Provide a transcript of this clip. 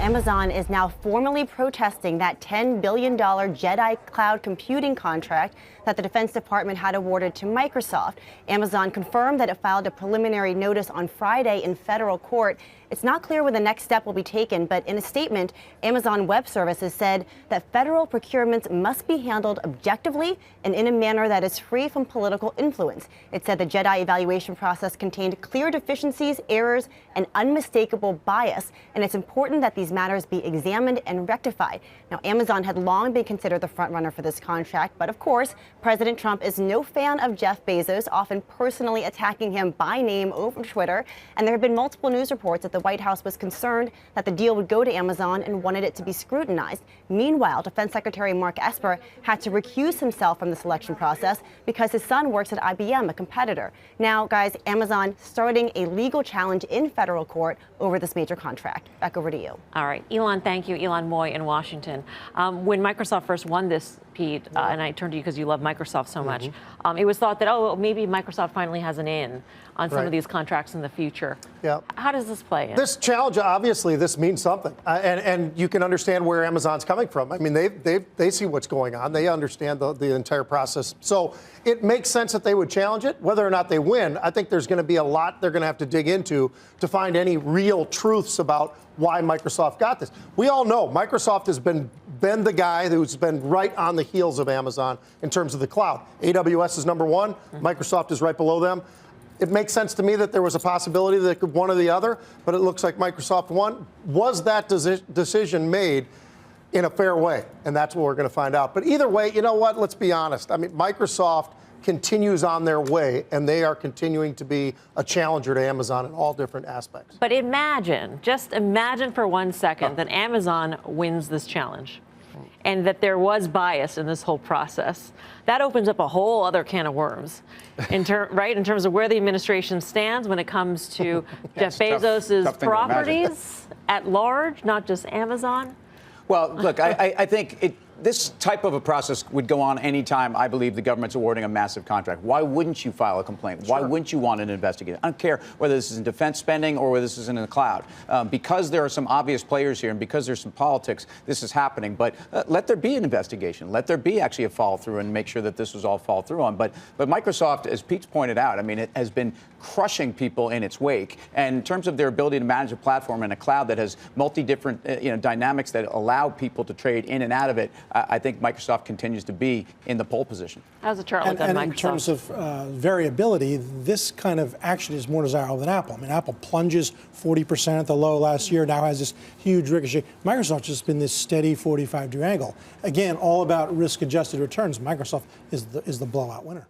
Amazon is now formally protesting that $10 billion Jedi cloud computing contract that the Defense Department had awarded to Microsoft. Amazon confirmed that it filed a preliminary notice on Friday in federal court. It's not clear when the next step will be taken, but in a statement, Amazon Web Services said that federal procurements must be handled objectively and in a manner that is free from political influence. It said the Jedi evaluation process contained clear deficiencies, errors, and unmistakable bias, and it's important that these matters be examined and rectified. Now, Amazon had long been considered the frontrunner for this contract, but of course, President Trump is no fan of Jeff Bezos, often personally attacking him by name over Twitter, and there have been multiple news reports that the White House was concerned that the deal would go to Amazon and wanted it to be scrutinized. Meanwhile, Defense Secretary Mark Esper had to recuse himself from the selection process because his son works at IBM, a competitor. Now, guys, Amazon starting a legal challenge in federal court over this major contract. Back over to you. All right. Elon, thank you. Elon Moy in Washington. When Microsoft first won this, Pete, and I turned to you because you love Microsoft so much, it was thought that, oh, maybe Microsoft finally has an in on some of these contracts in the future. Yeah. How does this play in? This challenge, obviously, this means something. And you can understand where Amazon's coming from. I mean, they see what's going on. They understand the entire process. So it makes sense that they would challenge it. Whether or not they win, I think there's going to be a lot they're going to have to dig into to find any real truths about why Microsoft got this. We all know Microsoft has been the guy who's been right on the heels of Amazon in terms of the cloud. AWS is number one. Microsoft is right below them. It makes sense to me that there was a possibility that it could one or the other, but it looks like Microsoft won. Was that decision made in a fair way? And that's what we're going to find out. But either way, you know what? Let's be honest. I mean, Microsoft continues on their way, and they are continuing to be a challenger to Amazon in all different aspects. But imagine, just imagine for 1 second that Amazon wins this challenge and that there was bias in this whole process. That opens up a whole other can of worms, in terms of where the administration stands when it comes to Jeff Bezos' properties at large, not just Amazon. Well, look, I think this type of a process would go on any time I believe the government's awarding a massive contract. Why wouldn't you file a complaint? Why wouldn't you want an investigation? I don't care whether this is in defense spending or whether this is in the cloud. Because there are some obvious players here and because there's some politics, this is happening. But let there be an investigation. Let there be actually a follow through and make sure that this was all fall through on. But Microsoft, as Pete's pointed out, I mean, it has been crushing people in its wake. And in terms of their ability to manage a platform in a cloud that has multi-different dynamics that allow people to trade in and out of it, I think Microsoft continues to be in the pole position. How's the chart look on and Microsoft? in terms of variability, this kind of action is more desirable than Apple. I mean, Apple plunges 40% at the low last year, now has this huge ricochet. Microsoft's just been this steady 45-degree angle. Again, all about risk-adjusted returns. Microsoft is the blowout winner.